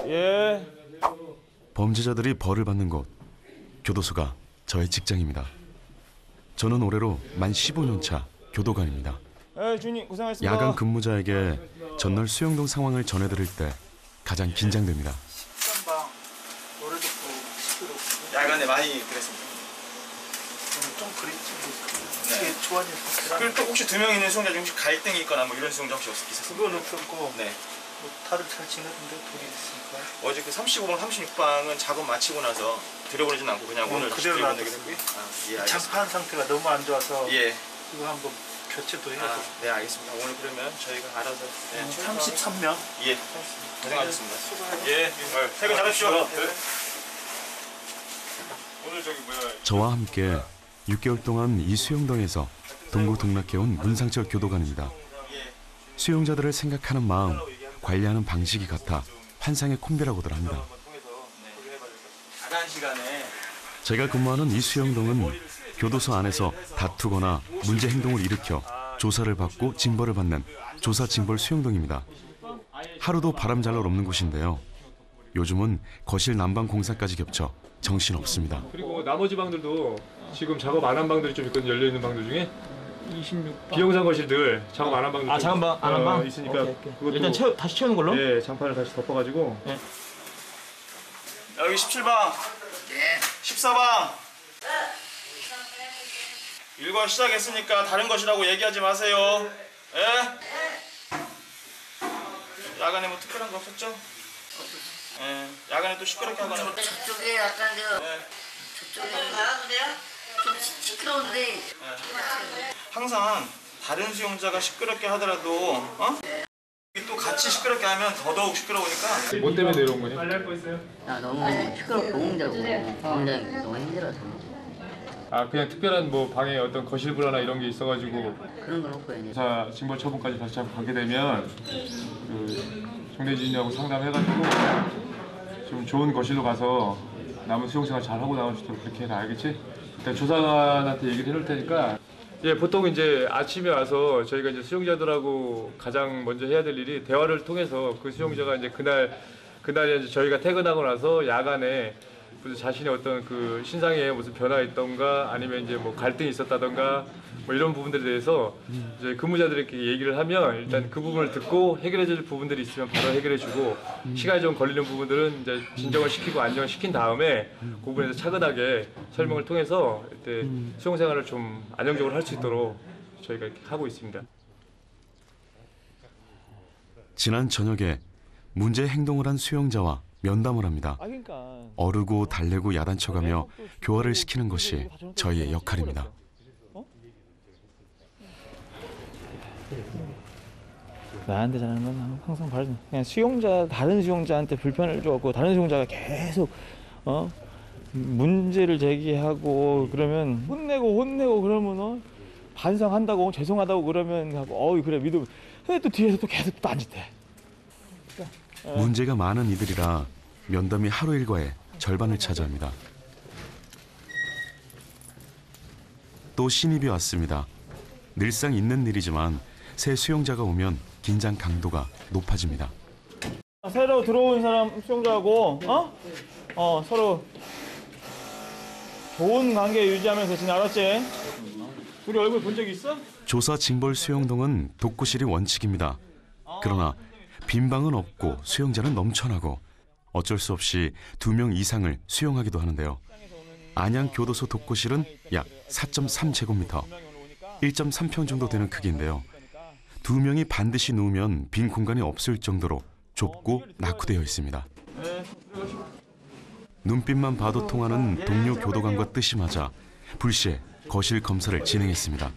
예. 범죄자들이 벌을 받는 곳, 교도소가 저의 직장입니다. 저는 올해로 만 15년 차 교도관입니다. 주님 고생하셨습니다. 야간 근무자에게 전날 수영동 상황을 전해드릴 때 가장 긴장됩니다. 식단방 노래 듣고 시끄럽고 야간에 많이 그랬습니다. 좀 그랬지. 네. 이게 좋아졌어. 그리고 또 혹시 2명 있는 수용자 중 혹시 갈등이 있거나 뭐 이런 수용자 혹시 있었어요? 그건 없었고 네. 뭐 다들 잘 지내던데 둘이 있으니까. 어제 그 35방, 36방은 작업 마치고 나서 들여보내진 않고 그냥 오늘 그대로 들여보내게 놔뒀어요. 됐고요. 예, 알겠습니다. 장판 상태가 너무 안 좋아서 예. 이거 한번 교체도 해야 돼. 네, 알겠습니다. 오늘 그러면 저희가 알아서 33명. 예. 고생하셨습니다. 예. 퇴근 잘하십시오. 오늘 저기 뭐야? 저와 함께 6개월 동안 이 수영동에서 동고동락해온 문상철 교도관입니다. 수용자들을 생각하는 마음, 관리하는 방식이 같아 환상의 콤비라고들 합니다. 야간 시간에 제가 근무하는 이 수영동은 교도소 안에서 다투거나 문제 행동을 일으켜 조사를 받고 징벌을 받는 조사징벌 수용동입니다. 하루도 바람잘 날 없는 곳인데요. 요즘은 거실 난방 공사까지 겹쳐 정신없습니다. 그리고 나머지 방들도 지금 작업 안 한 방들이 좀 있거든요. 열려있는 방들 중에 26방. 비영상 거실들 작업 안 한 방들 작업 안 한 방? 있으니까 오케이. 그것도 일단 다시 채우는 걸로? 예, 장판을 다시 덮어가지고 여기 17방. 네. 14방. 일과 시작했으니까 다른 것이라고 얘기하지 마세요. 예? 야간에 뭐 특별한 거 없었죠? 예. 야간에 또 시끄럽게 하거나. 저쪽에 약간 저쪽에 나가도 돼요? 좀 시끄러운데. 항상 다른 수용자가 시끄럽게 하더라도 또 같이 시끄럽게 하면 더더욱 시끄러우니까. 뭐 때문에 내려온 거니? 나 너무 시끄럽고 공자고 굉장히 너무 힘들어서 아 그냥 특별한 뭐 방에 어떤 거실 불화나 이런 게 있어가지고 그런 건 없고요. 이제. 조사 징벌 처분까지 다시 한번 가게 되면 그 정대진하고 상담해가지고 좀 좋은 거실로 가서 남은 수용생활 잘 하고 나올 수 있도록 그렇게 해라, 알겠지? 일단 조사관한테 얘기를 해놓을 테니까. 예, 보통 이제 아침에 와서 저희가 이제 수용자들하고 가장 먼저 해야 될 일이 대화를 통해서 그 수용자가 이제 그날에 이제 저희가 퇴근하고 나서 야간에 무슨 자신의 어떤 그 신상에 무슨 변화가 있던가 아니면 이제 뭐 갈등이 있었다던가 뭐 이런 부분들에 대해서 이제 근무자들에게 얘기를 하면 일단 그 부분을 듣고 해결해줄 부분들이 있으면 바로 해결해주고 시간이 좀 걸리는 부분들은 이제 진정을 시키고 안정을 시킨 다음에 그 부분에서 차근하게 설명을 통해서 이때 수용 생활을 좀 안정적으로 할 수 있도록 저희가 이렇게 하고 있습니다. 지난 저녁에 문제 행동을 한 수용자와 면담을 합니다. 어르고 달래고 야단쳐가며 교화를 시키는 것이 저희의 역할입니다. 나한테 잘하는 건 항상 바르죠. 그냥 수용자 다른 수용자한테 불편을 주었고 다른 수용자가 계속 문제를 제기하고 그러면 혼내고 그러면 반성한다고 죄송하다고 그러면 하고 그래 믿음. 근데 또 뒤에서 또 계속 또 안 짓대. 문제가 많은 이들이라 면담이 하루 일과의 절반을 차지합니다. 또 신입이 왔습니다. 늘상 있는 일이지만 새 수용자가 오면 긴장 강도가 높아집니다. 새로 들어온 사람 수용자하고 서로 좋은 관계 유지하면서 지내, 알았지? 우리 얼굴 본 적 있어? 조사 징벌 수용동은 독구실이 원칙입니다. 그러나 빈 방은 없고 수용자는 넘쳐나고 어쩔 수 없이 2명 이상을 수용하기도 하는데요. 안양교도소 독구실은 약 4.3제곱미터, 1.3평 정도 되는 크기인데요. 2명이 반드시 누우면 빈 공간이 없을 정도로 좁고 낙후되어 있습니다. 눈빛만 봐도 통하는 동료 교도관과 뜻이 맞아 불시에 거실 검사를 진행했습니다.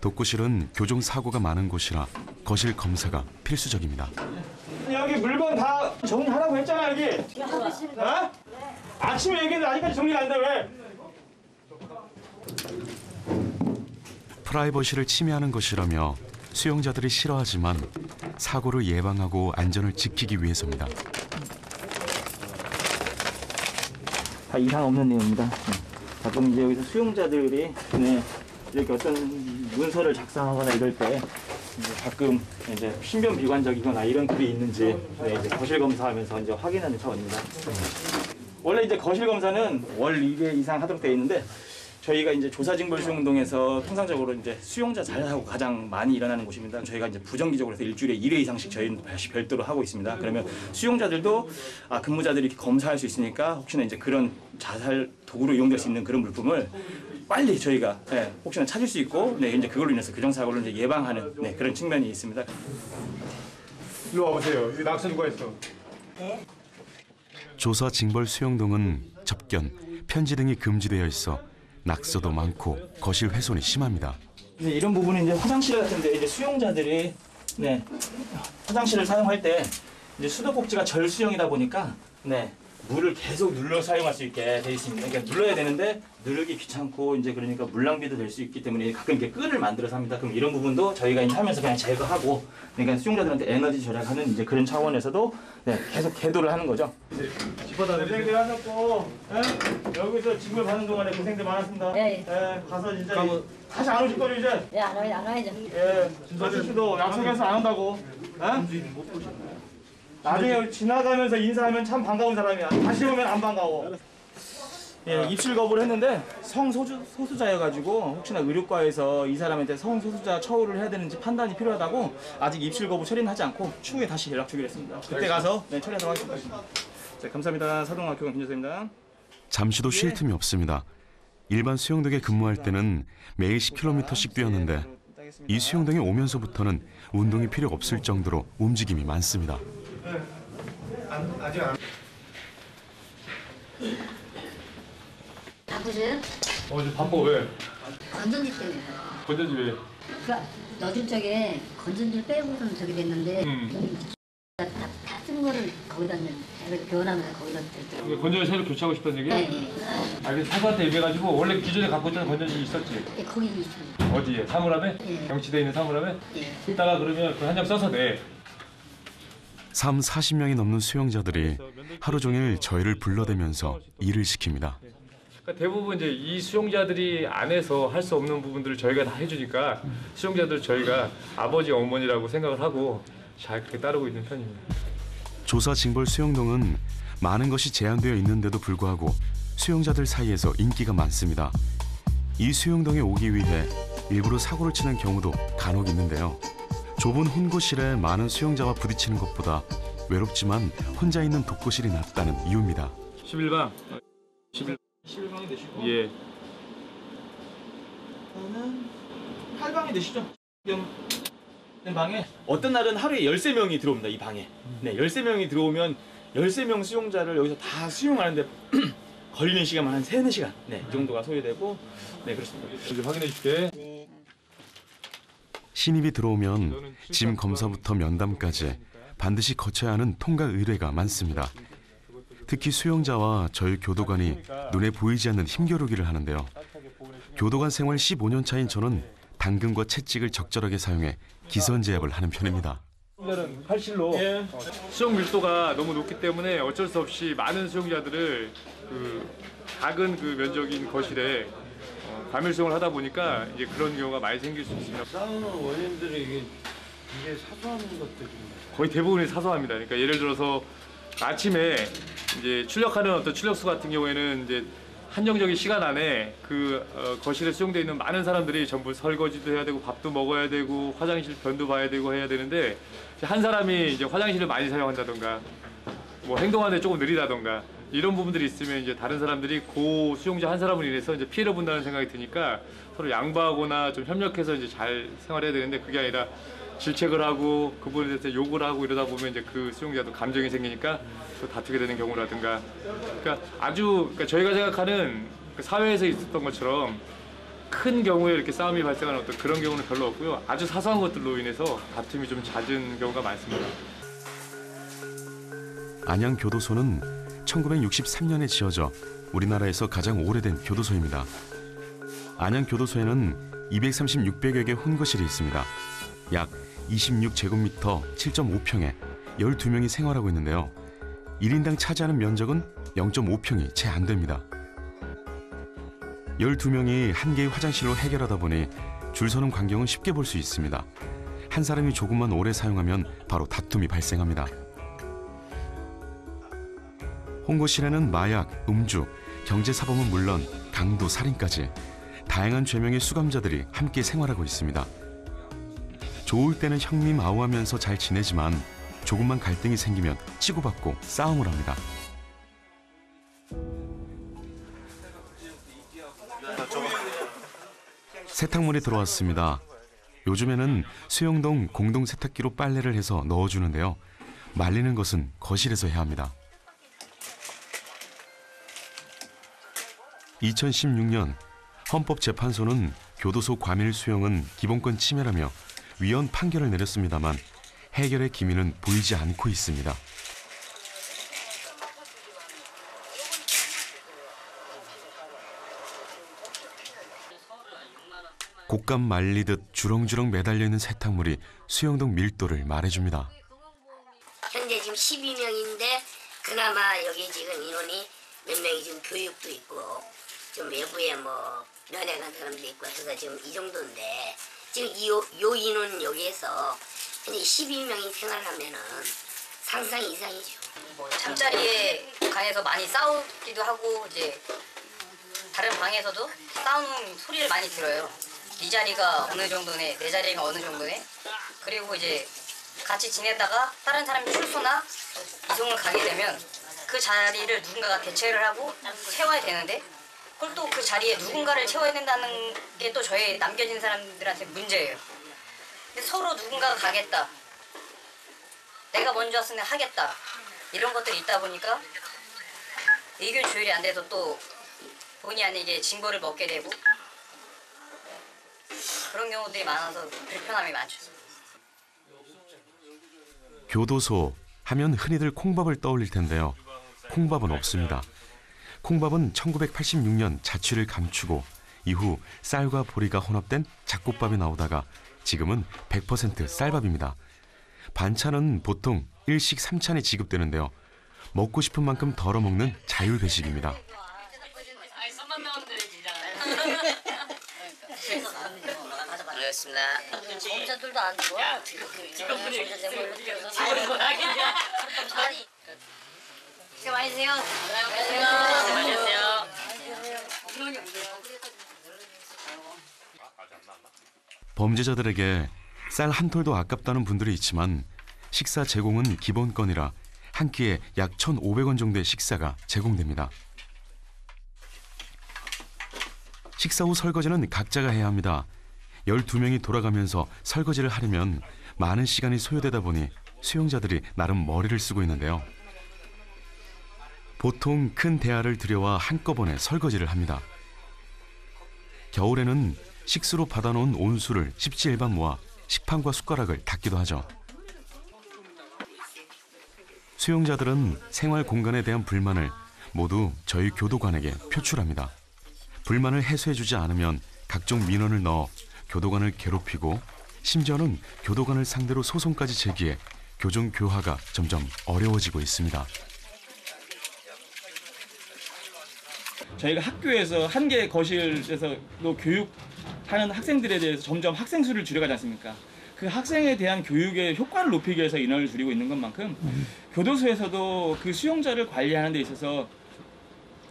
독구실은 교정 사고가 많은 곳이라 거실 검사가 필수적입니다. 여기 물건 다 정리하라고 했잖아, 여기. 아침에 얘기했는데 아직까지 정리가 안 돼, 왜? 프라이버시를 침해하는 것이라며 수용자들이 싫어하지만 사고를 예방하고 안전을 지키기 위해서입니다. 다 이상 없는 내용입니다. 가끔 이제 여기서 수용자들이 이렇게 어떤 문서를 작성하거나 이럴 때 이제 가끔 이제 신변 비관적이거나 이런 글이 있는지 이제 거실 검사하면서 이제 확인하는 차원입니다. 원래 이제 거실 검사는 월 2회 이상 하도록 되어 있는데 저희가 이제 조사징벌 수용동에서 통상적으로 이제 수용자 자하고 가장 많이 일어나는 곳입니다. 저희가 이제 부정기적으로 해서 일주일에 1회 이상씩 저희는 별도로 하고 있습니다. 그러면 수용자들도 근무자들이 이렇게 검사할 수 있으니까 혹시나 이제 그런 자살 도구로 이용될 수 있는 그런 물품을 빨리 저희가 혹시나 찾을 수 있고 이제 그걸로 인해서 교정사고를 이제 예방하는 그런 측면이 있습니다. 일로 와보세요. 이 낙서 누가 했어? 조사 징벌 수용동은 접견, 편지 등이 금지되어 있어 낙서도 많고 거실 훼손이 심합니다. 이제 이런 부분은 이제 화장실 같은데 이제 수용자들이 화장실을 사용할 때 이제 수도꼭지가 절수형이다 보니까 물을 계속 눌러 사용할 수 있게 돼 있습니다. 그러니까 눌러야 되는데 누르기 귀찮고 이제 그러니까 물 낭비도 될 수 있기 때문에 가끔 이렇게 끈을 만들어서 합니다. 그럼 이런 부분도 저희가 이제 하면서 그냥 제거하고 그러니까 수용자들한테 에너지 절약하는 이제 그런 차원에서도 계속 계도를 하는 거죠. 고생들 하셨고 여기서 징벌 받는 동안에 고생들 많았습니다. 가서 진짜 다시 안 오실 거죠 이제? 안 와야죠. 아저씨도 약속해서 안 온다고. 나중에 지나가면서 인사하면 참 반가운 사람이야. 다시 오면 안 반가워. 입실 거부를 했는데 성소수자여가지고 혹시나 의료과에서 이 사람한테 성소수자 처우를 해야 되는지 판단이 필요하다고 아직 입실 거부 처리는 하지 않고 추후에 다시 연락 주기로 했습니다. 그때 가서 처리하도록 하겠습니다. 자, 감사합니다. 사동학교관 김재수입니다. 잠시도 쉴 틈이 없습니다. 일반 수용동에 근무할 때는 매일 10km씩 뛰었는데 이 수용동에 오면서부터는 운동이 필요 없을 정도로 움직임이 많습니다. 아직 안. 바쁘세요? 지금 바빠 왜? 건전지 때문에. 건전지 왜? 그러니까 넣어준 쪽에 건전지를 빼고선 저기 됐는데 다 쓴 거를 거기다 교환하면서 거기다 댔더라고요. 건전지 새로 교체하고 싶다는 얘기야? 네. 그래서 사수한테 얘기해가지고 원래 기존에 갖고 있던 건전지 있었지? 거기 있습니다. 어디에? 사물함에? 예. 경치대에 있는 사물함에? 예. 이따가 그러면 그 한 장 써서 내. 40명이 넘는 수용자들이 하루 종일 저희를 불러대면서 일을 시킵니다. 그러니까 대부분 이제 이 수용자들이 안에서 할 수 없는 부분들을 저희가 다 해주니까 수용자들 저희가 아버지 어머니라고 생각을 하고 잘 그렇게 따르고 있는 편입니다. 조사 징벌 수용동은 많은 것이 제한되어 있는데도 불구하고 수용자들 사이에서 인기가 많습니다. 이 수용동에 오기 위해 일부러 사고를 치는 경우도 간혹 있는데요. 좁은 혼고실에 많은 수용자와 부딪히는 것보다 외롭지만 혼자 있는 독고실이 낫다는 이유입니다. 11방. 11방이 되시고 예. 저는 8방이 되시죠? 방에 어떤 날은 하루에 13명이 들어옵니다. 이 방에. 13명이 들어오면 13명 수용자를 여기서 다 수용하는데 걸리는 시간만 한 3, 4시간. 이 정도가 소요되고 그렇습니다. 이제 확인해 줄게. 신입이 들어오면 짐 검사부터 면담까지 반드시 거쳐야 하는 통과 의뢰가 많습니다. 특히 수용자와 저희 교도관이 눈에 보이지 않는 힘겨루기를 하는데요. 교도관 생활 15년 차인 저는 당근과 채찍을 적절하게 사용해 기선제압을 하는 편입니다. 수용자는 팔실로 수용 밀도가 너무 높기 때문에 어쩔 수 없이 많은 수용자들을 작은 면적인 거실에 과밀 수용을 하다 보니까 이제 그런 경우가 많이 생길 수 있습니다. 싸우는 원인들이 이게 사소한 것들이 거의 대부분이 사소합니다. 그러니까 예를 들어서 아침에 이제 출력하는 어떤 출력수 같은 경우에는 이제 한정적인 시간 안에 거실에 수용되어 있는 많은 사람들이 전부 설거지도 해야 되고 밥도 먹어야 되고 화장실 변도 봐야 되고 해야 되는데 한 사람이 이제 화장실을 많이 사용한다던가 뭐 행동하는데 조금 느리다던가 이런 부분들이 있으면 이제 다른 사람들이 그 수용자 한 사람을 인해서 이제 피해를 본다는 생각이 드니까 서로 양보하거나 좀 협력해서 이제 잘 생활해야 되는데 그게 아니라 질책을 하고 그분에 대해서 욕을 하고 이러다 보면 이제 그 수용자도 감정이 생기니까 또 다투게 되는 경우라든가 그러니까 저희가 생각하는 사회에서 있었던 것처럼 큰 경우에 이렇게 싸움이 발생하는 어떤 그런 경우는 별로 없고요. 아주 사소한 것들로 인해서 다툼이 좀 잦은 경우가 많습니다. 안양교도소는 1963년에 지어져 우리나라에서 가장 오래된 교도소입니다. 안양교도소에는 236여 개의 혼거실이 있습니다. 약 26제곱미터 7.5평에 12명이 생활하고 있는데요. 1인당 차지하는 면적은 0.5평이 채 안 됩니다. 12명이 한 개의 화장실로 해결하다 보니 줄 서는 광경은 쉽게 볼 수 있습니다. 한 사람이 조금만 오래 사용하면 바로 다툼이 발생합니다. 홍고실에는 마약, 음주, 경제사범은 물론 강도, 살인까지 다양한 죄명의 수감자들이 함께 생활하고 있습니다. 좋을 때는 형님 아우하면서 잘 지내지만 조금만 갈등이 생기면 치고받고 싸움을 합니다. 세탁물이 들어왔습니다. 요즘에는 수영동 공동 세탁기로 빨래를 해서 넣어주는데요. 말리는 것은 거실에서 해야 합니다. 2016년 헌법재판소는 교도소 과밀 수용은 기본권 침해라며 위헌 판결을 내렸습니다만 해결의 기미는 보이지 않고 있습니다. 곶감 말리듯 주렁주렁 매달려 있는 세탁물이 수영동 밀도를 말해줍니다. 현재 지금 12명인데 그나마 여기 지금 인원이 몇 명이 지금 교육도 있고 좀 외부에 뭐 면회 간 사람도 있고 해서 지금 이 정도인데 지금 요 인원 여기에서 현재 12명이 생활하면은 상상 이상이죠. 뭐 잠자리에 관해서 많이 싸우기도 하고 이제 다른 방에서도 싸우는 소리를 많이 들어요. 네 자리가 어느 정도네, 내 자리가 어느 정도네. 그리고 이제 같이 지내다가 다른 사람이 출소나 이동을 가게 되면 그 자리를 누군가가 대체를 하고 채워야 되는데 그걸 또 그 자리에 누군가를 채워야 된다는 게 또 저희 남겨진 사람들한테 문제예요. 근데 서로 누군가가 가겠다. 내가 먼저 왔으면 하겠다. 이런 것들이 있다 보니까 의견 조율이 안 돼서 또 본의 아니게 징벌을 먹게 되고 그런 경우들이 많아서 불편함이 많죠. 교도소 하면 흔히들 콩밥을 떠올릴 텐데요. 콩밥은 없습니다. 콩밥은 1986년 자취를 감추고 이후 쌀과 보리가 혼합된 잡곡밥이 나오다가 지금은 100% 쌀밥입니다. 반찬은 보통 일식 3찬이 지급되는데요. 먹고 싶은 만큼 덜어먹는 자율배식입니다. 알겠습니다. 검사들도 안 주고. 수고 많으세요. 안녕하세요. 범죄자들에게 쌀 한 톨도 아깝다는 분들이 있지만 식사 제공은 기본권이라 한 끼에 약 1,500원 정도의 식사가 제공됩니다. 식사 후 설거지는 각자가 해야 합니다. 12명이 돌아가면서 설거지를 하려면 많은 시간이 소요되다 보니 수용자들이 나름 머리를 쓰고 있는데요. 보통 큰 대야를 들여와 한꺼번에 설거지를 합니다. 겨울에는 식수로 받아놓은 온수를 십시일반 모아 식판과 숟가락을 닦기도 하죠. 수용자들은 생활 공간에 대한 불만을 모두 저희 교도관에게 표출합니다. 불만을 해소해주지 않으면 각종 민원을 넣어 교도관을 괴롭히고 심지어는 교도관을 상대로 소송까지 제기해 교정 교화가 점점 어려워지고 있습니다. 저희가 학교에서 한 개의 거실에서도 교육하는 학생들에 대해서 점점 학생 수를 줄여가지 않습니까? 그 학생에 대한 교육의 효과를 높이기 위해서 인원을 줄이고 있는 것만큼 교도소에서도 그 수용자를 관리하는 데 있어서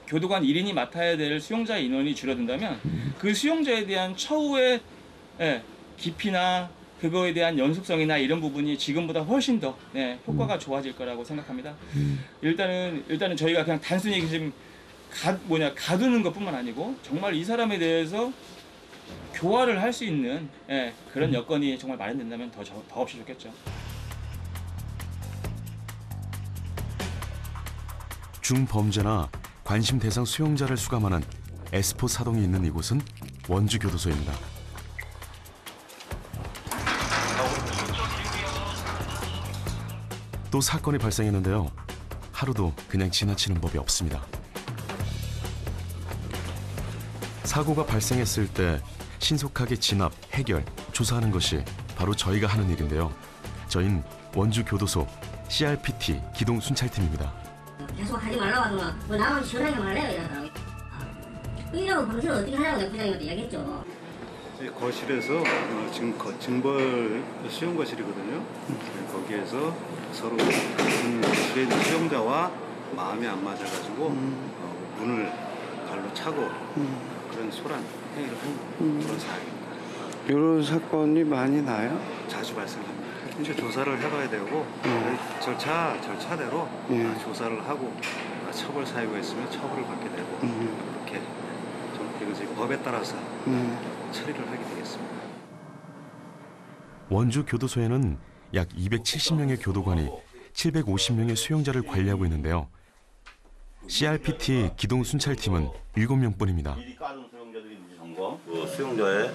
교도관 1인이 맡아야 될 수용자 인원이 줄어든다면 그 수용자에 대한 처우의 깊이나 그거에 대한 연속성이나 이런 부분이 지금보다 훨씬 더 효과가 좋아질 거라고 생각합니다. 일단은 저희가 그냥 단순히 지금 가두는 것뿐만 아니고 정말 이 사람에 대해서 교화를 할 수 있는 그런 여건이 정말 마련된다면 더 없이 좋겠죠. 중범죄나 관심 대상 수용자를 수감하는 에스포 사동이 있는 이곳은 원주교도소입니다. 또 사건이 발생했는데요. 하루도 그냥 지나치는 법이 없습니다. 사고가 발생했을 때 신속하게 진압, 해결, 조사하는 것이 바로 저희가 하는 일인데요. 저희는 원주교도소 CRPT 기동순찰팀입니다. 계속 하지 말라고 하더만 뭐 나만 시원하게 말해요 이러더라고요. 이러고 방송을 어떻게 하냐고 내가 부장님한테 이야기했죠. 저희 거실에서 지금 증벌 수용 거실이거든요. 거기에서 서로 같은 거실에 있는 수용자와 마음이 안 맞아가지고 문을 발로 차고 그런 소란 행위를 한 그런 사항입니다. 이런 사건이 많이 나요? 자주 발생합니다. 이제 조사를 해봐야 되고 절차대로 조사를 하고 처벌 사유가 있으면 처벌을 받게 되고 그렇게 좀 이것이 법에 따라서 처리를 하게 되겠습니다. 원주 교도소에는 약 270명의 교도관이 750명의 수용자를 관리하고 있는데요. CRPT 기동 순찰팀은 7명뿐입니다. 수용자의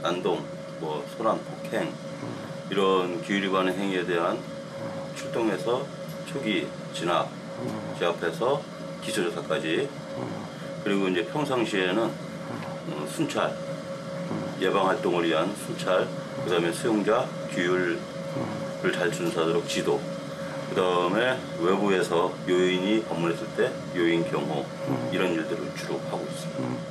난동, 소란, 폭행 이런 규율 위반의 행위에 대한 출동해서 초기 진압, 제압해서 기초조사까지 그리고 이제 평상시에는 순찰, 예방 활동을 위한 순찰, 그다음에 수용자 규율을 잘 준수하도록 지도, 그다음에 외부에서 요인이 방문했을 때 요인 경호 이런 일들을 주로 하고 있습니다.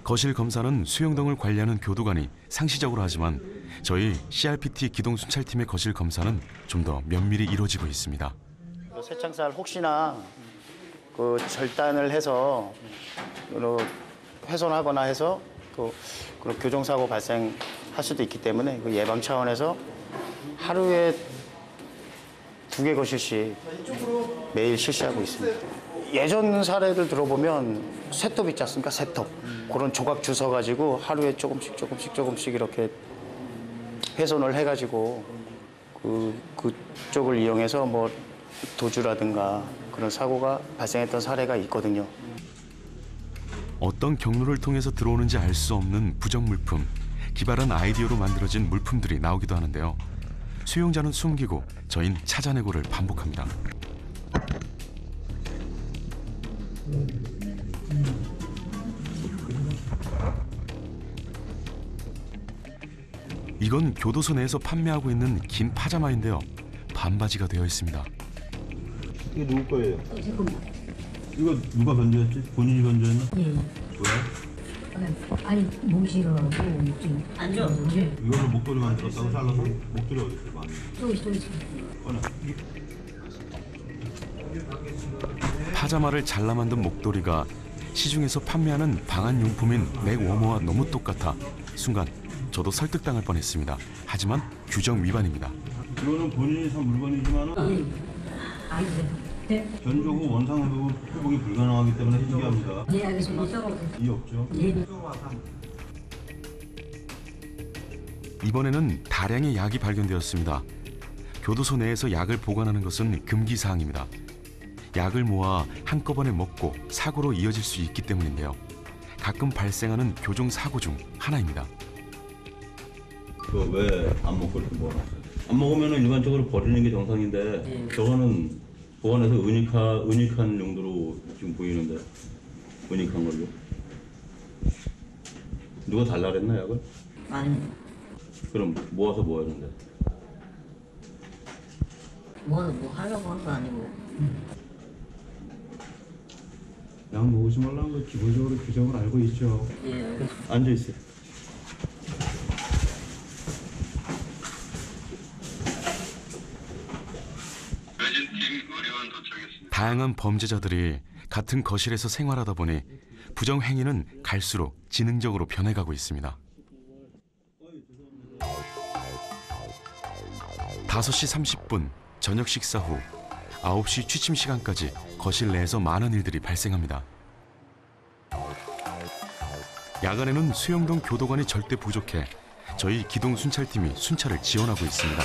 거실 검사는 수용동을 관리하는 교도관이 상시적으로 하지만 저희 CRPT 기동 순찰팀의 거실 검사는 좀 더 면밀히 이루어지고 있습니다. 쇠창살 혹시나 그 절단을 해서 훼손하거나 해서 또 그런 교정사고 발생할 수도 있기 때문에 그 예방 차원에서 하루에 2개 거실씩 매일 실시하고 있습니다. 예전 사례를 들어보면 셋톱 있지 않습니까? 셋톱. 그런 조각 주워 가지고 하루에 조금씩 이렇게 훼손을 해가지고 그쪽을 이용해서 도주라든가 그런 사고가 발생했던 사례가 있거든요. 어떤 경로를 통해서 들어오는지 알 수 없는 부정 물품, 기발한 아이디어로 만들어진 물품들이 나오기도 하는데요. 수용자는 숨기고 저희는 찾아내고를 반복합니다. 이건 교도소 내에서 판매하고 있는 긴 파자마인데요. 반바지가 되어 있습니다. 이게 누구 거예요? 이거 누가 건조했지? 본인이 건조했나? 예. 왜? 아니 몽실하고 앉아. 이걸로 목도리 만들었다고 잘라서? 목도리 어디 있어? 또 있어. 파자마를 잘라 만든 목도리가 시중에서 판매하는 방한용품인 맥워머와 너무 똑같아 순간 저도 설득당할 뻔했습니다. 하지만 규정 위반입니다. 이거는 본인이 산 물건이지만은 견조 후 원상 회복이 불가능하기 때문에 해지합니다. 예, 알겠습니다. 이 없죠? 예. 이번에는 다량의 약이 발견되었습니다. 교도소 내에서 약을 보관하는 것은 금기 사항입니다. 약을 모아 한꺼번에 먹고 사고로 이어질 수 있기 때문인데요. 가끔 발생하는 교정 사고 중 하나입니다. 왜 안 먹고 이렇게 모아놨어요? 안 먹으면 일반적으로 버리는 게 정상인데 저거는 보관해서 은닉한 용도로 지금 보이는데 은닉한 걸로 누가 달라 그랬나 약을? 아니. 그럼 모아서 뭐 하는데? 뭐 하려고 한 거 아니고. 약 먹지 말라는 거 기본적으로 규정을 알고 있죠. 예. 앉아 있어요. 다양한 범죄자들이 같은 거실에서 생활하다 보니 부정 행위는 갈수록 지능적으로 변해가고 있습니다. 5시 30분 저녁 식사 후 9시 취침 시간까지 거실 내에서 많은 일들이 발생합니다. 야간에는 수용동 교도관이 절대 부족해 저희 기동 순찰팀이 순찰을 지원하고 있습니다.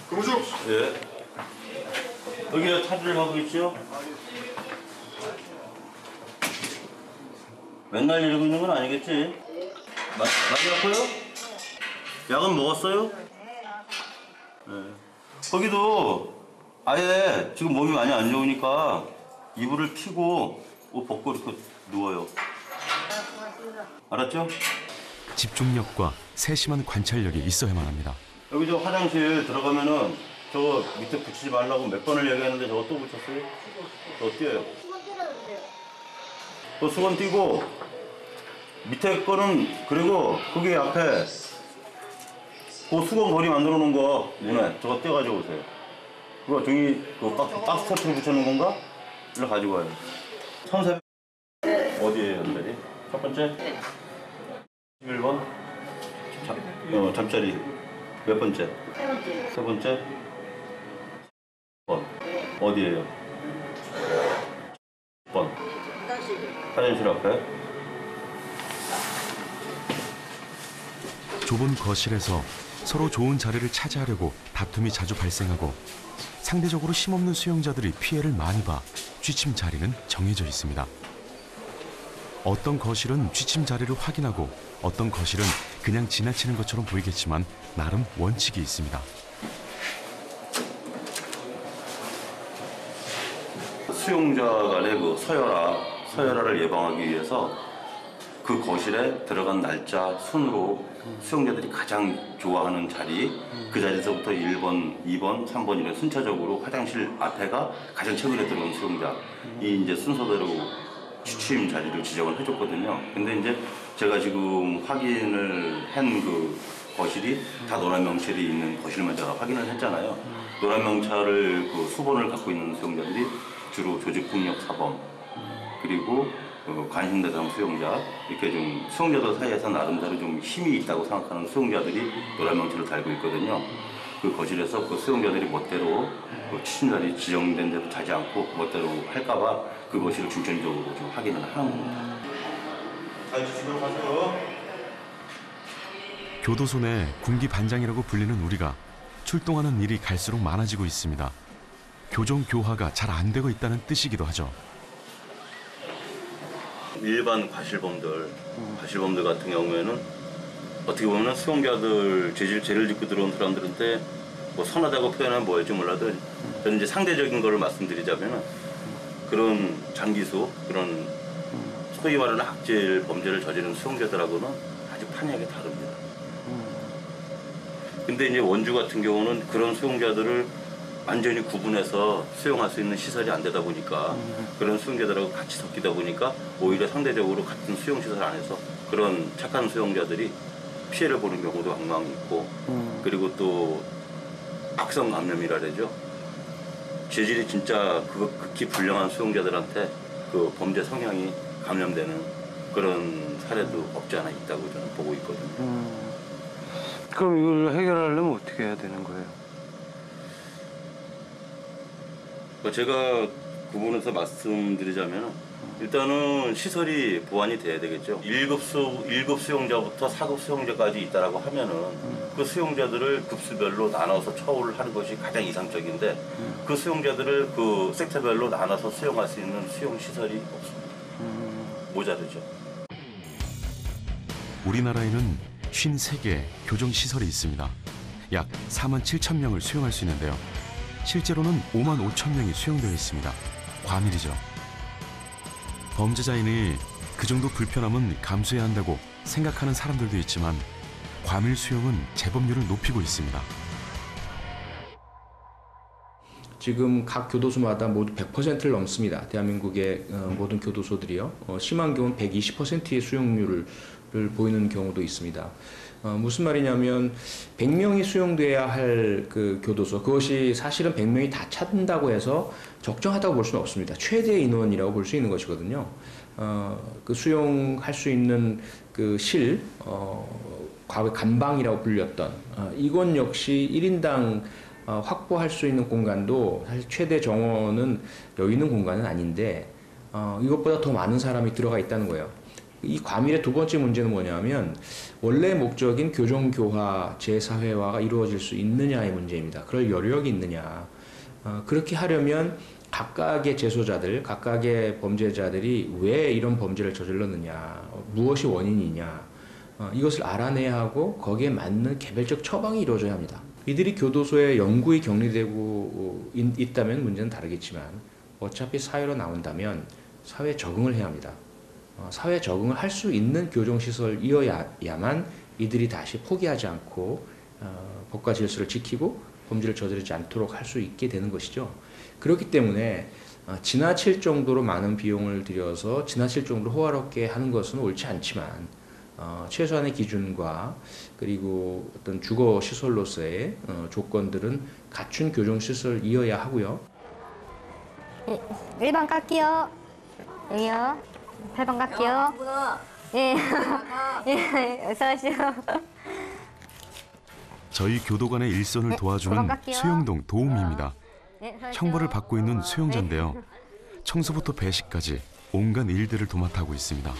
금수! 예. 여기가 차주를 하고 있죠? 맨날 이러고 있는 건 아니겠지? 많이 아파요? 약은 먹었어요? 네. 거기도 아예 지금 몸이 많이 안 좋으니까 이불을 피고 옷 벗고 이렇게 누워요. 알았죠? 집중력과 세심한 관찰력이 있어야만 합니다. 여기 저 화장실 들어가면은 저거 밑에 붙이지 말라고 몇 번을 얘기했는데 저거 또 붙였어요? 저거 띄어요. 그 수건 띄고 밑에 거는 그리고 거기 앞에 그 수건 거리 만들어 놓은 거 문에 저거 떼가지고 오세요. 그거 저기 그 박스 테이프를 붙여놓은 건가? 일로 가지고 와요. 1,400 어디에요, 연달이? 첫 번째? 11번? 잠자리 몇 번째? 세 번째? 번 어디에요? 번 화장실 앞에. 좁은 거실에서 서로 좋은 자리를 차지하려고 다툼이 자주 발생하고 상대적으로 힘없는 수용자들이 피해를 많이 봐 취침 자리는 정해져 있습니다. 어떤 거실은 취침 자리를 확인하고 어떤 거실은 그냥 지나치는 것처럼 보이겠지만 나름 원칙이 있습니다. 수용자 간의 그 서열화를 예방하기 위해서 그 거실에 들어간 날짜 순으로 수용자들이 가장 좋아하는 자리, 그 자리에서부터 1번, 2번, 3번 이런 순차적으로 화장실 앞에가 가장 최근에 들어온 수용자 이 이제 순서대로 취침 자리를 지정을 해줬거든요. 근데 이제 제가 지금 확인을 한 그 거실이 다 노란 명찰이 있는 거실만 제가 확인을 했잖아요. 노란 명찰을 그 수본을 갖고 있는 수용자들이 주로 조직폭력 사범 그리고 관심대상 수용자 이렇게 좀 수용자들 사이에서 나름대로 좀 힘이 있다고 생각하는 수용자들이 노란 명찰을 달고 있거든요. 그 거실에서 그 수용자들이 멋대로 그 취침자리 지정된 대로 자지 않고 멋대로 할까봐 그 거실을 중점적으로 좀 확인을 하는 겁니다. 잘 지도록 하세요. 교도소 내 군기 반장이라고 불리는 우리가 출동하는 일이 갈수록 많아지고 있습니다. 교정 교화가 잘 안 되고 있다는 뜻이기도 하죠. 일반 과실범들 같은 경우에는 어떻게 보면 수용자들 죄를 짓고 들어온 사람들한테 뭐 선하다고 표현하면 뭐일지 몰라도 저는 이제 상대적인 거를 말씀드리자면 그런 장기수 그런 소위 말하는 악질 범죄를 저지른 수용자들하고는 아주 판이하게 다릅니다. 근데 이제 원주 같은 경우는 그런 수용자들을 완전히 구분해서 수용할 수 있는 시설이 안 되다 보니까 그런 수용자들하고 같이 섞이다 보니까 오히려 상대적으로 같은 수용시설 안에서 그런 착한 수용자들이 피해를 보는 경우도 왕왕 있고 그리고 또 악성 감염이라 그러죠. 죄질이 진짜 극히 불량한 수용자들한테 그 범죄 성향이 감염되는 그런 사례도 없지 않아 있다고 저는 보고 있거든요. 그럼 이걸 해결하려면 어떻게 해야 되는 거예요? 제가 그 부분에서 말씀드리자면 일단은 시설이 보완이 돼야 되겠죠. 1급 수용자부터 4급 수용자까지 있다라고 하면은 그 수용자들을 급수별로 나눠서 처우를 하는 것이 가장 이상적인데 그 수용자들을 그 섹터별로 나눠서 수용할 수 있는 수용시설이 없습니다. 모자르죠. 우리나라에는 53개의 교정시설이 있습니다. 약 47,000명을 수용할 수 있는데요. 실제로는 55,000명이 수용되어 있습니다. 과밀이죠. 범죄자인이 그 정도 불편함은 감수해야 한다고 생각하는 사람들도 있지만 과밀 수용은 재범률을 높이고 있습니다. 지금 각 교도소마다 모두 100%를 넘습니다. 대한민국의 모든 교도소들이요. 심한 경우는 120%의 수용률을 보이는 경우도 있습니다. 무슨 말이냐면 100명이 수용돼야 할 그 교도소, 그것이 사실은 100명이 다 찬다고 해서 적정하다고 볼 수는 없습니다. 최대 인원이라고 볼 수 있는 것이거든요. 그 수용할 수 있는 그 과거 감방이라고 불렸던 이건 역시 1인당 확보할 수 있는 공간도 사실 최대 정원은 여유 있는 공간은 아닌데 이것보다 더 많은 사람이 들어가 있다는 거예요. 이 과밀의 두 번째 문제는 뭐냐면 원래 목적인 교정교화, 재사회화가 이루어질 수 있느냐의 문제입니다. 그럴 여력이 있느냐. 그렇게 하려면 각각의 재소자들, 각각의 범죄자들이 왜 이런 범죄를 저질렀느냐, 무엇이 원인이냐, 이것을 알아내야 하고 거기에 맞는 개별적 처방이 이루어져야 합니다. 이들이 교도소에 영구히 격리되고 있다면 문제는 다르겠지만 어차피 사회로 나온다면 사회에 적응을 해야 합니다. 사회 적응을 할 수 있는 교정시설이어야만 이들이 다시 포기하지 않고 법과 질서를 지키고 범죄를 저지르지 않도록 할 수 있게 되는 것이죠. 그렇기 때문에 지나칠 정도로 많은 비용을 들여서 지나칠 정도로 호화롭게 하는 것은 옳지 않지만 최소한의 기준과 그리고 어떤 주거 시설로서의 조건들은 갖춘 교정 시설이어야 하고요. 1번 갈게요. 여기요. 8번 갈게요. 예. 예. 어서 오시오. 저희 교도관의 일손을 도와주는 도망갈게요. 수영동 도우미입니다. 네, 서시오. 형벌을 받고 있는 수영자인데요. 청소부터 배식까지 온갖 일들을 도맡아 하고 있습니다.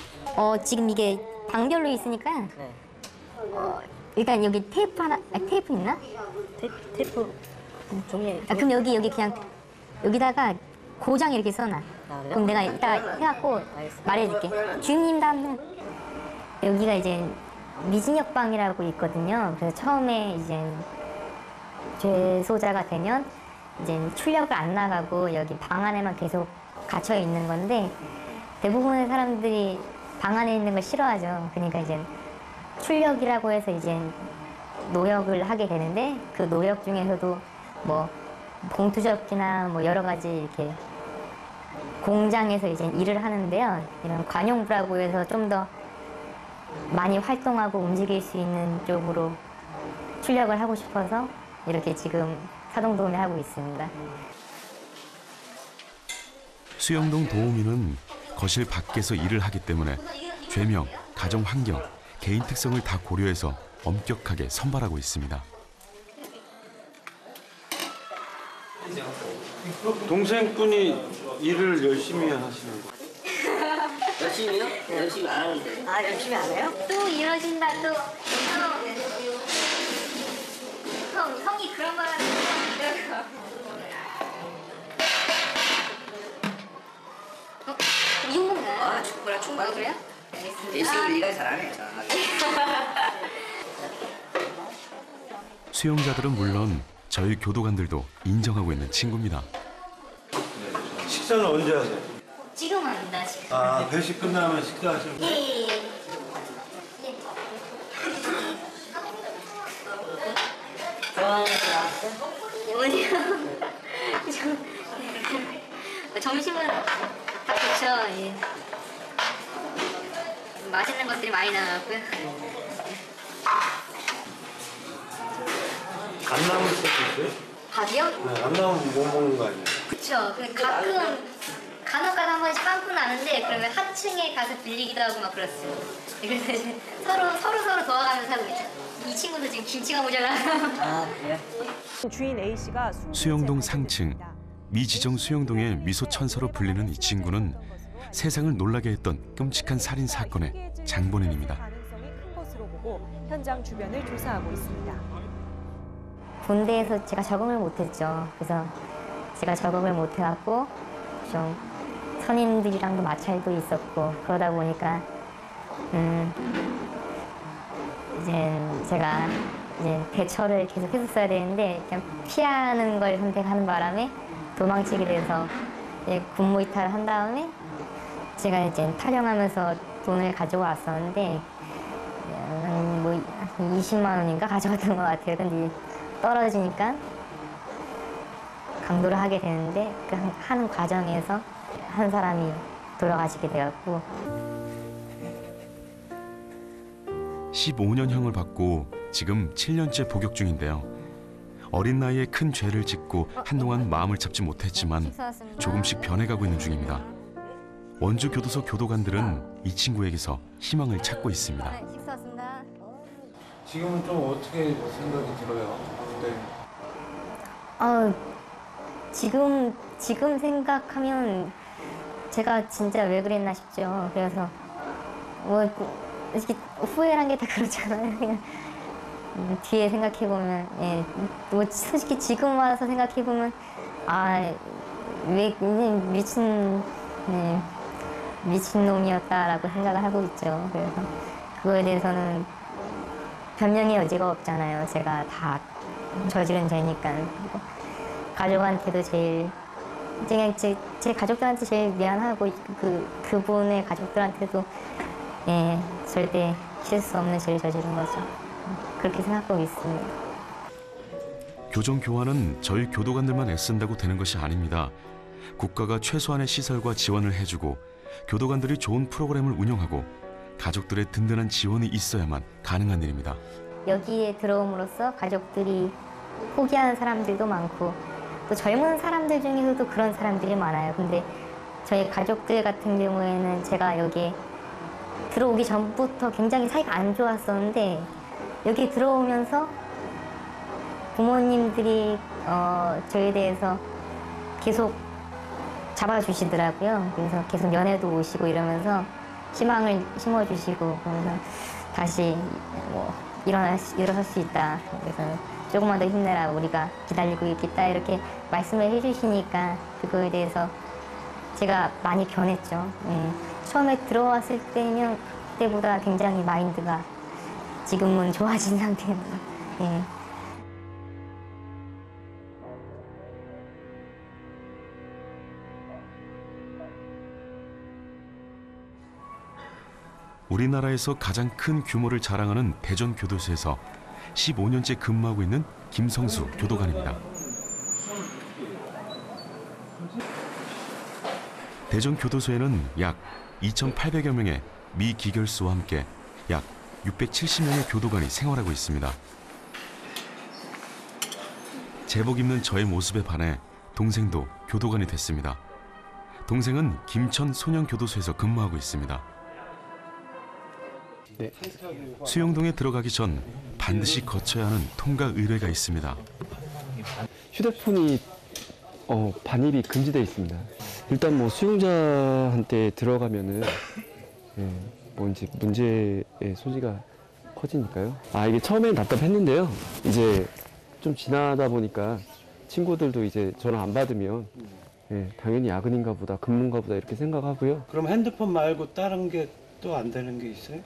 지금 이게 방별로 있으니까 일단 여기 테이프 하나, 테이프 있나? 테이프 종이에. 그럼 여기 그냥 여기다가 고장 이렇게 써놔. 그럼 내가 이따가 해갖고 말해줄게. 주임님 다음은 여기가 이제 미진역방이라고 있거든요. 그래서 처음에 이제 죄소자가 되면 이제 출력을 안 나가고 여기 방 안에만 계속 갇혀 있는 건데 대부분의 사람들이 방 안에 있는 걸 싫어하죠. 그러니까 이제 출력이라고 해서 이제 노역을 하게 되는데 그 노역 중에서도 뭐 봉투접기나 뭐 여러 가지 이렇게 공장에서 이제 일을 하는데요. 이런 관용부라고 해서 좀 더 많이 활동하고 움직일 수 있는 쪽으로 출력을 하고 싶어서 이렇게 지금 사동도우미 하고 있습니다. 수영동 도우미는 거실 밖에서 일을 하기 때문에 죄명, 가정 환경, 개인 특성을 다 고려해서 엄격하게 선발하고 있습니다. 동생분이 일을 열심히 하시는 거예요? 열심히요? 열심히 안 하는데. 아, 열심히 안 해요? 또 이러신다 또. 형이 그런 말 하는 이용건가? 아, 축구라 축구. 그래요? 예식을 네가 잘하네. 수영자들은 물론 저희 교도관들도 인정하고 있는 친구입니다. 식사는 언제 하세요? 지금 합니다, 지금. 아, 배식 끝나면 식사하시는 거예요? 예. 어머니요. 점심은 딱 좋죠. 예. 맛있는 것들이 많이 나왔고요. 안 남을 수도 있어요? 밥이요? 네, 안 나오면 못 먹는 거 아니에요? 그쵸. 가끔 간혹가다 한 번씩 빵꾸 나는데 그러면 하층에 가서 빌리기도 하고 막 그렇습니다. 그래서 이제 서로 도와가면서 하고 있죠. 이 친구도 지금 김치가 모자라. 아, 그래요? 주인 A 씨가 수영동 상층, 미지정 수영동의 미소 천사로 불리는 이 친구는 세상을 놀라게 했던 끔찍한 살인 사건의 장본인입니다. 가능성이 큰 것으로 보고 현장 주변을 조사하고 있습니다. 군대에서 제가 적응을 못했죠. 그래서 제가 적응을 못해갖고 좀 선임들이랑도 마찰도 있었고 그러다 보니까 이제 제가 이제 대처를 계속 했었어야 되는데 그냥 피하는 걸 선택하는 바람에 도망치게 돼서 이제 군무 이탈을 한 다음에 제가 이제 탈영하면서 돈을 가지고 왔었는데 뭐 20만 원인가 가져갔던 것 같아요. 근데 떨어지니까 강도를 하게 되는데 그 하는 과정에서 한 사람이 돌아가시게 되었고 15년형을 받고 지금 7년째 복역 중인데요. 어린 나이에 큰 죄를 짓고 한동안 마음을 잡지 못했지만 조금씩 변해가고 있는 중입니다. 원주 교도소 교도관들은 이 친구에게서 희망을 찾고 있습니다. 식사왔습니다. 지금은 좀 어떻게 생각이 들어요? 네. 지금 생각하면 제가 진짜 왜 그랬나 싶죠. 그래서 뭐 이렇게 후회란 게 다 그렇잖아요. 그냥 뒤에 생각해 보면, 예, 뭐 솔직히 지금 와서 생각해 보면 왜 미친 놈이었다라고 생각을 하고 있죠. 그래서 그거에 대해서는 변명의 여지가 없잖아요. 제가 다 저지른 죄니까. 가족한테도 제일 제 가족들한테 제일 미안하고 그분의 가족들한테도 예, 절대 실수 없는 죄를 저지른 거죠. 그렇게 생각하고 있습니다. 교정 교환은 저희 교도관들만 애쓴다고 되는 것이 아닙니다. 국가가 최소한의 시설과 지원을 해주고 교도관들이 좋은 프로그램을 운영하고 가족들의 든든한 지원이 있어야만 가능한 일입니다. 여기에 들어옴으로써 가족들이 포기하는 사람들도 많고 또 젊은 사람들 중에서도 그런 사람들이 많아요. 근데 저희 가족들 같은 경우에는 제가 여기에 들어오기 전부터 굉장히 사이가 안 좋았었는데 여기 들어오면서 부모님들이 저에 대해서 계속 잡아주시더라고요. 그래서 계속 면회도 오시고 이러면서 희망을 심어주시고 그러면서 다시 뭐 일어설 수 있다. 그래서 조금만 더 힘내라. 우리가 기다리고 있겠다. 이렇게 말씀을 해주시니까 그거에 대해서 제가 많이 변했죠. 처음에 들어왔을 때보다 굉장히 마인드가 지금은 좋아진 상태입니다. 우리나라에서 가장 큰 규모를 자랑하는 대전교도소에서 15년째 근무하고 있는 김성수 교도관입니다. 대전교도소에는 약 2,800여 명의 미기결수와 함께 약 670명의 교도관이 생활하고 있습니다. 제복 입는 저의 모습에 반해 동생도 교도관이 됐습니다. 동생은 김천 소년교도소에서 근무하고 있습니다. 네. 수용동에 들어가기 전 반드시 거쳐야 하는 통과 의뢰가 있습니다. 휴대폰이 반입이 금지되어 있습니다. 일단 뭐 수용자한테 들어가면은 뭐 이제 문제의 소지가 커지니까요. 이게 처음엔 답답했는데요. 이제 좀 지나다 보니까 친구들도 이제 전화 안 받으면 당연히 야근인가 보다, 근무인가 보다 이렇게 생각하고요. 그럼 핸드폰 말고 다른 게 또 안 되는 게 있어요?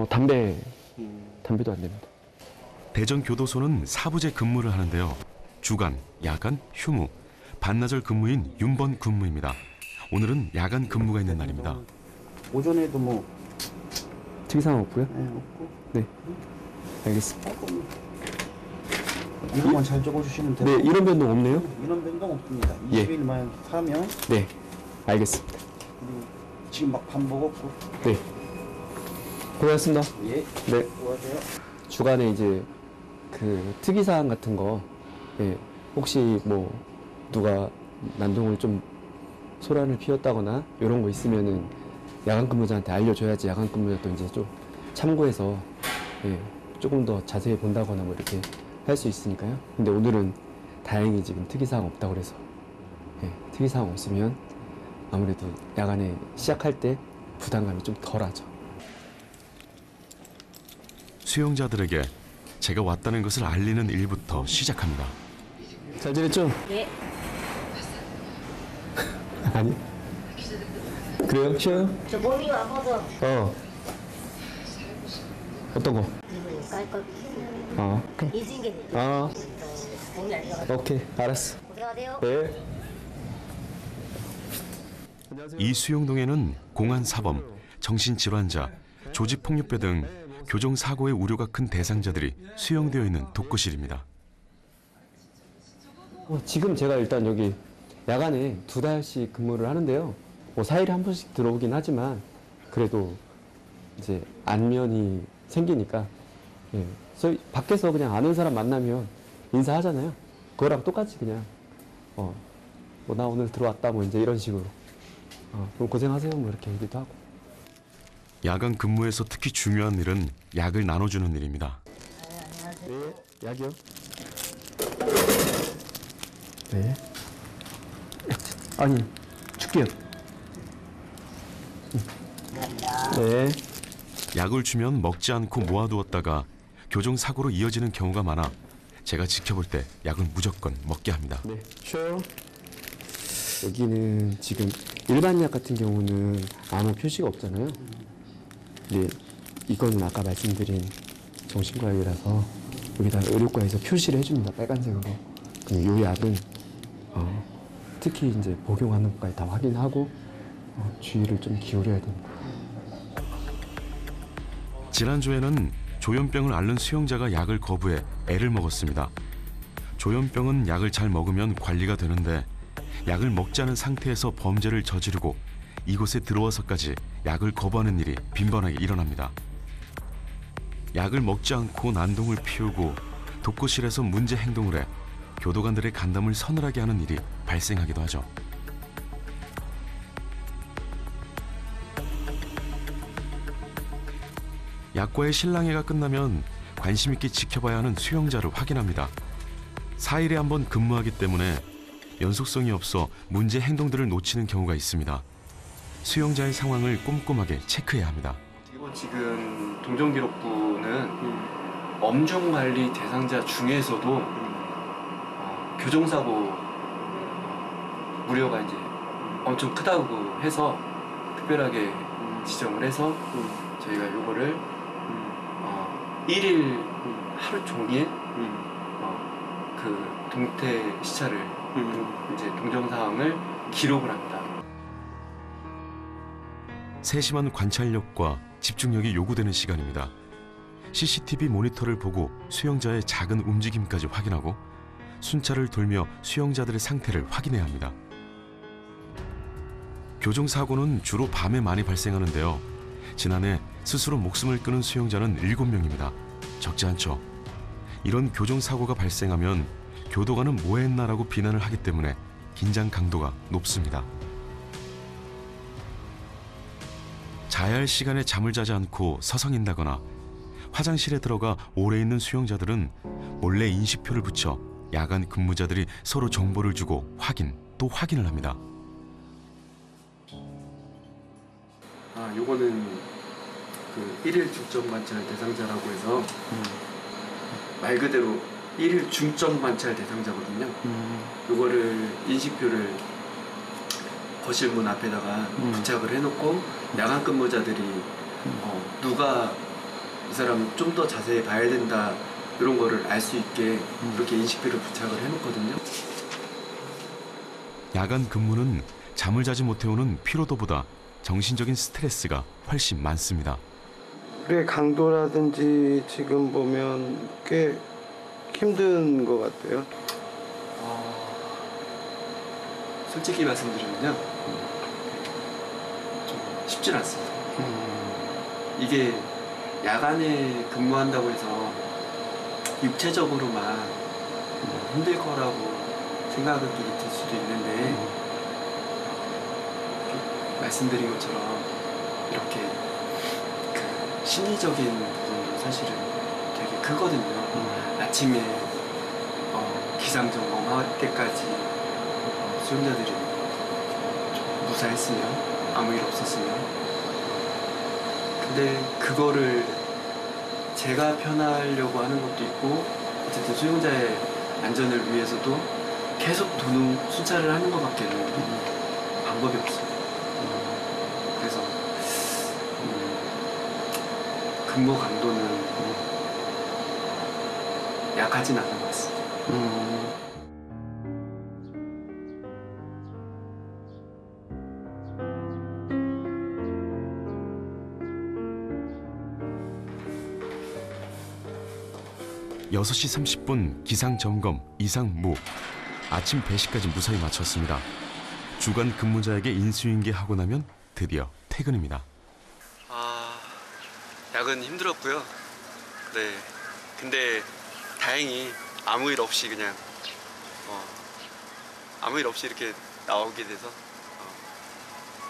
담배도 안 됩니다. 대전교도소는 4부제 근무를 하는데요. 주간, 야간, 휴무, 반나절 근무인 윤번 근무입니다. 오늘은 야간 근무가 있는 날입니다. 오전에도 뭐 특이사항 없고요? 네, 없고. 네, 알겠습니다. 이것만 잘 적어주시면 돼요. 네, 이런 변동 없네요? 이런 변동 없습니다. 예. 20일만 하면. 네, 알겠습니다. 지금 막 밥 먹었고. 네. 고맙습니다. 예. 네. 수고하세요. 주간에 이제 그 특이사항 같은 거, 혹시 뭐 누가 난동을 좀 소란을 피웠다거나 이런 거 있으면은 야간 근무자한테 알려줘야지 야간 근무자도 이제 좀 참고해서 조금 더 자세히 본다거나 뭐 이렇게 할 수 있으니까요. 근데 오늘은 다행히 지금 특이사항 없다고 그래서 특이사항 없으면 아무래도 야간에 시작할 때 부담감이 좀 덜하죠. 수용자들에게 제가 왔다는 것을 알리는 일부터 시작합니다. 잘 지냈죠? 네. 아니. 그래요? 쉬어요? 저 몸이 아파서 어떤 거? 깔것 잊은 게 몸이 안 좋아가지고. 오케이, 알았어. 고생하세요. 네. 이 수용동에는 공안사범, 정신질환자, 조직폭력배 등 교정사고의 우려가 큰 대상자들이 수용되어 있는 독거실입니다. 지금 제가 일단 여기 야간에 2달씩 근무를 하는데요. 뭐 4일에 한 번씩 들어오긴 하지만 그래도 이제 안면이 생기니까 밖에서 그냥 아는 사람 만나면 인사하잖아요. 그거랑 똑같이 그냥 뭐 나 오늘 들어왔다 뭐 이제 이런 식으로 그럼 고생하세요 뭐 이렇게 얘기도 하고. 야간 근무에서 특히 중요한 일은 약을 나눠주는 일입니다. 네, 약이요? 네. 아니, 줄게요. 네. 약을 주면 먹지 않고 모아두었다가 교정사고로 이어지는 경우가 많아 제가 지켜볼 때 약은 무조건 먹게 합니다. 네, 쉬어요. 여기는 지금 일반 약 같은 경우는 아무 표시가 없잖아요. 근데 이건 아까 말씀드린 정신과학이라서 여기다 의료과에서 표시를 해줍니다. 빨간색으로. 그럼 이 약은 특히 이제 복용하는 것까지 다 확인하고 주의를 좀 기울여야 됩니다. 지난주에는 조현병을 앓는 수용자가 약을 거부해 애를 먹었습니다. 조현병은 약을 잘 먹으면 관리가 되는데 약을 먹지 않은 상태에서 범죄를 저지르고 이곳에 들어와서까지 약을 거부하는 일이 빈번하게 일어납니다. 약을 먹지 않고 난동을 피우고 독거실에서 문제 행동을 해 교도관들의 간담을 서늘하게 하는 일이 발생하기도 하죠. 약과의 실랑이가 끝나면 관심 있게 지켜봐야 하는 수용자를 확인합니다. 4일에 한 번 근무하기 때문에 연속성이 없어 문제 행동들을 놓치는 경우가 있습니다. 수용자의 상황을 꼼꼼하게 체크해야 합니다. 그리고 지금 동정기록부는 엄중관리 대상자 중에서도 교정사고 무료가 이제 엄청 크다고 해서 특별하게 지정을 해서 저희가 요거를 1일 하루 종일 그 동태 시찰을 이제 동정 사항을 기록을 합니다. 세심한 관찰력과 집중력이 요구되는 시간입니다. CCTV 모니터를 보고 수용자의 작은 움직임까지 확인하고 순찰을 돌며 수용자들의 상태를 확인해야 합니다. 교정사고는 주로 밤에 많이 발생하는데요. 지난해 스스로 목숨을 끊은 수용자는 7명입니다. 적지 않죠. 이런 교정사고가 발생하면 교도관은 뭐 했나라고 비난을 하기 때문에 긴장 강도가 높습니다. 자야 할 시간에 잠을 자지 않고 서성인다거나 화장실에 들어가 오래 있는 수용자들은 몰래 인식표를 붙여 야간 근무자들이 서로 정보를 주고 또 확인을 합니다. 요거는 그 1일 중점 관찰 대상자라고 해서 말 그대로 1일 중점 관찰 대상자거든요. 요거를 인식표를 거실 문 앞에다가 부착을 해놓고 야간 근무자들이 누가 이 사람은 좀 더 자세히 봐야 된다 이런 거를 알 수 있게 그렇게 인식표를 부착을 해놓거든요. 야간 근무는 잠을 자지 못해오는 피로도보다 정신적인 스트레스가 훨씬 많습니다. 불의 강도라든지 지금 보면 꽤 힘든 것 같아요. 솔직히 말씀드리면요, 좀 쉽진 않습니다. 이게 야간에 근무한다고 해서 육체적으로만 힘들 거라고 생각이 들 수도 있는데 말씀드린 것처럼 이렇게 그 심리적인 부분도 사실은 되게 크거든요. 아침에 기상 점검할 때까지 수용자들이 좀 무사했으면 아무 일 없었으면 근데 그거를 제가 편하려고 하는 것도 있고 어쨌든 수용자의 안전을 위해서도 계속 도는 순찰을 하는 것밖에는 방법이 없어요. 그래서 근무 강도는 약하진 않은 것 같습니다. 여섯 시 30분 기상점검 이상 무. 아침 배식까지 무사히 마쳤습니다. 주간 근무자에게 인수인계하고 나면 드디어 퇴근입니다. 야근 힘들었고요. 네. 근데 다행히 아무 일 없이 그냥 아무 일 없이 이렇게 나오게 돼서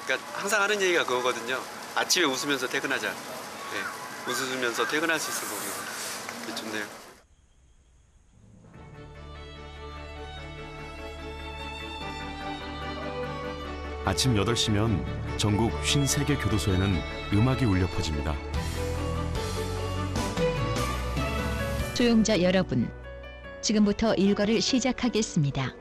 그러니까 항상 하는 얘기가 그거거든요. 아침에 웃으면서 퇴근하자. 네. 웃으면서 퇴근할 수 있어서 그게 좋네요. 아침 8시면 전국 53개 교도소에는 음악이 울려 퍼집니다. 수용자 여러분, 지금부터 일과를 시작하겠습니다.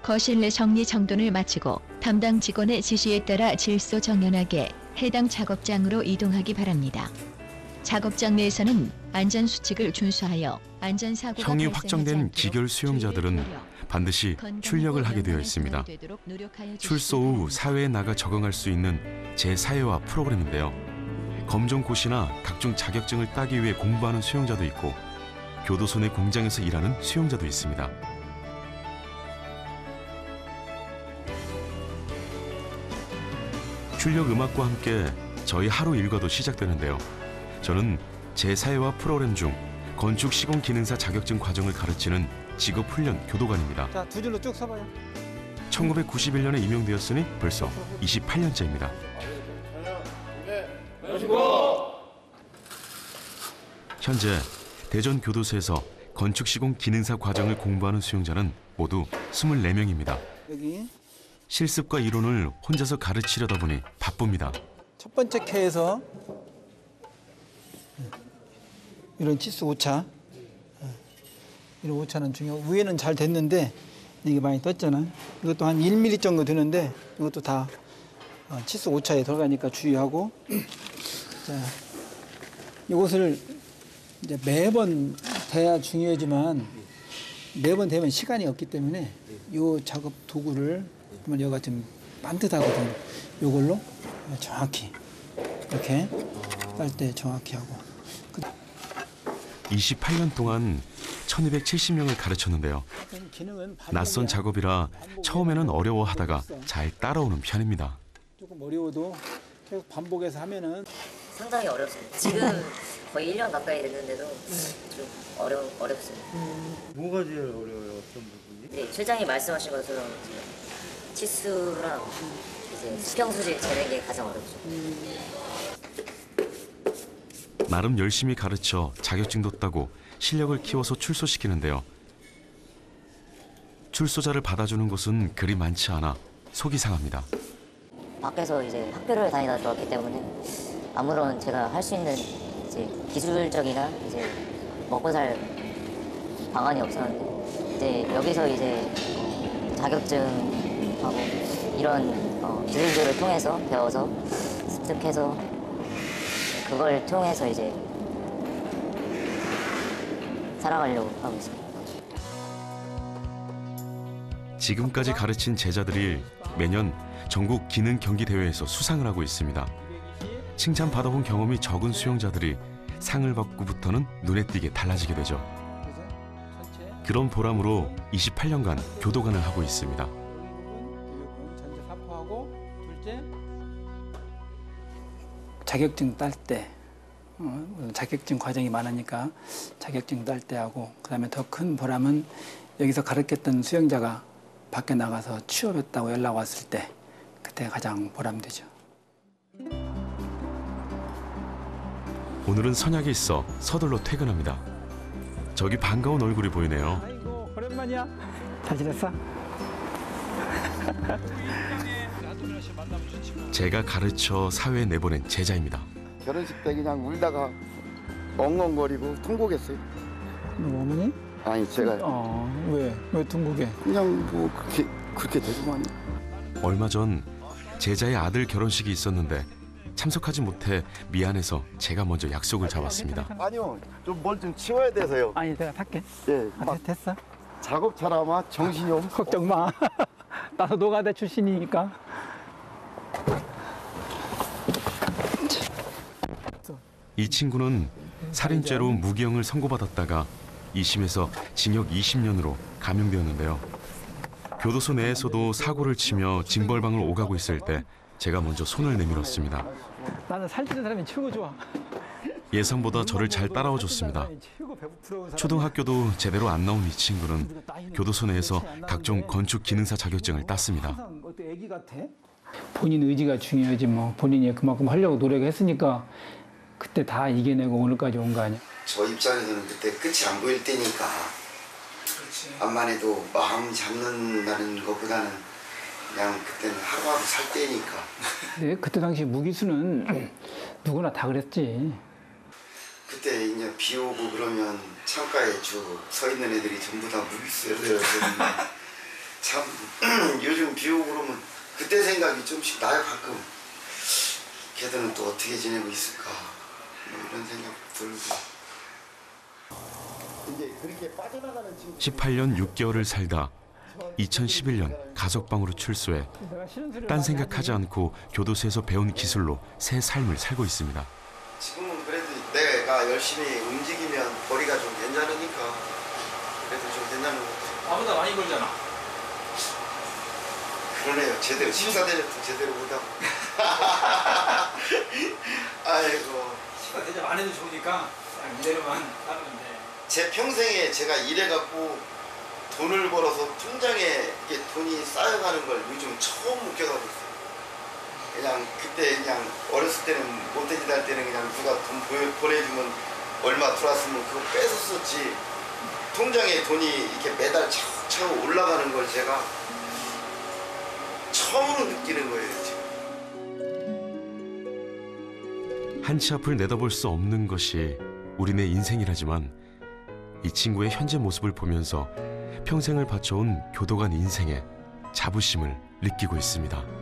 거실 내 정리정돈을 마치고 담당 직원의 지시에 따라 질소정연하게 해당 작업장으로 이동하기 바랍니다. 작업장 내에서는 안전수칙을 준수하여 안전사고가 형이 발생하지 확정된 않도록 기결 수용자들은 반드시 출력을 하게 되어 있습니다. 출소 후 사회에 나가 적응할 수 있는 재사회화 프로그램인데요. 검정고시나 각종 자격증을 따기 위해 공부하는 수용자도 있고 교도소 내 공장에서 일하는 수용자도 있습니다. 출력 음악과 함께 저희 하루 일과도 시작되는데요. 저는 제 사회와 프로그램 중 건축 시공 기능사 자격증 과정을 가르치는 직업훈련 교도관입니다. 자, 두 줄로 쭉 서봐요. 1991년에 임용되었으니 벌써 28년째입니다. 현재 대전 교도소에서 건축 시공 기능사 과정을 공부하는 수용자는 모두 24명입니다. 여기 실습과 이론을 혼자서 가르치려다 보니 바쁩니다. 첫 번째 캐에서 이런 치수 오차, 이런 오차는 중요하고, 위에는 잘 됐는데 이게 많이 떴잖아. 이것도 한 1mm 정도 되는데 이것도 다 치수 오차에 들어가니까 주의하고. 자, 이것을 이제 매번 돼야 중요하지만 매번 되면 시간이 없기 때문에 이 작업 도구를 여기가 좀 반듯하거든. 이걸로 정확히 이렇게 딸 때 정확히 하고. 28년 동안 1270명을 가르쳤는데요. 낯선 작업이라 처음에는 어려워하다가 잘 따라오는 편입니다. 조금 어려워도 계속 반복해서 하면은 상당히 어렵습니다. 지금 거의 1년 가까이 됐는데도 좀 어렵습니다. 뭐가 제일 어려워요? 어떤 부분이? 네, 실장님 말씀하신 것처럼 치수랑 이제 수평수질 재는 게 가장 어렵죠. 나름 열심히 가르쳐 자격증도 따고 실력을 키워서 출소시키는데요. 출소자를 받아주는 곳은 그리 많지 않아 속이 상합니다. 밖에서 이제 학교를 다니다 들어왔기 때문에 아무런 제가 할 수 있는 이제 기술적이나 이제 먹고 살 방안이 없었는데 이제 여기서 이제 자격증하고 이런 기술들을 통해서 배워서 습득해서 그걸 통해서 이제 살아가려고 하고 있습니다. 지금까지 가르친 제자들이 매년 전국 기능 경기 대회에서 수상을 하고 있습니다. 칭찬받아본 경험이 적은 수용자들이 상을 받고부터는 눈에 띄게 달라지게 되죠. 그런 보람으로 28년간 교도관을 하고 있습니다. 전체 사포하고 둘째 자격증 딸 때 자격증 과정이 많으니까 자격증 딸 때 하고, 그다음에 더 큰 보람은 여기서 가르쳤던 수용자가 밖에 나가서 취업했다고 연락 왔을 때 그때 가장 보람되죠. 오늘은 선약이 있어 서둘러 퇴근합니다. 저기 반가운 얼굴이 보이네요. 아이고, 오랜만이야. 잘 지냈어? 제가 가르쳐 사회에 내보낸 제자입니다. 결혼식 때 그냥 울다가 엉엉거리고 통곡했어요. 너 어머니? 아니 제가. 왜? 왜 통곡해? 그냥 뭐 그렇게 되더만. 얼마 전 제자의 아들 결혼식이 있었는데 참석하지 못해 미안해서 제가 먼저 약속을 잡았습니다. 아니요, 좀 뭘 좀 치워야 돼서요. 아니 내가 살게. 예, 됐어. 작업차라 아마 정신이 없어. 걱정 마. 나도 노가다 출신이니까. 이 친구는 살인죄로 무기형을 선고받았다가 2심에서 징역 20년으로 감형되었는데요. 교도소 내에서도 사고를 치며 징벌방을 오가고 있을 때 제가 먼저 손을 내밀었습니다. 나는 살찌는 사람이 최고 좋아. 예상보다 저를 잘 따라와 줬습니다. 초등학교도 제대로 안 나온 이 친구는 교도소 내에서 각종 건축 기능사 자격증을 땄습니다. 애기 같아? 본인 의지가 중요하지 뭐. 본인이 그만큼 하려고 노력했으니까 그때 다 이겨내고 오늘까지 온 거 아니야? 저 입장에서는 그때 끝이 안 보일 때니까 암만 해도 마음 잡는다는 것보다는 그냥 그때는 하루하루 살 때니까. 근데 그때 당시 무기수는 누구나 다 그랬지. 그때 이제 비 오고 그러면 창가에 쭉 서 있는 애들이 전부 다 무기수였는데 참 요즘 비 오고 그러면 그때 생각이 좀씩 나요 가끔. 걔들은 또 어떻게 지내고 있을까 뭐 이런 생각 들고. 18년 6개월을 살다 2011년 가석방으로 출소해 딴 생각하지 않고 교도소에서 배운 기술로 새 삶을 살고 있습니다. 지금은 그래도 내가 열심히 움직이면 거리가 좀 괜찮으니까 그래도 좀 괜찮은 것 같아요. 나보다 많이 벌잖아. 그러네요. 제대로 식사대접도 제대로 못하고. 아이고. 시간 대접 안 해도 좋으니까 그냥 이대로만 하는 건데. 제 평생에 제가 일해갖고 돈을 벌어서 통장에 이게 돈이 쌓여가는 걸 요즘 처음 느껴가고 있어요. 그냥 그때 그냥 어렸을 때는 못된 짓 할 때는 그냥 누가 돈 보내주면 얼마 들어왔으면 그거 뺏어 썼지. 통장에 돈이 이렇게 매달 차곡차곡 올라가는 걸 제가 처음으로 느끼는 거예요, 지금. 한치 앞을 내다볼 수 없는 것이 우리네 인생이라지만 이 친구의 현재 모습을 보면서 평생을 바쳐온 교도관 인생에 자부심을 느끼고 있습니다.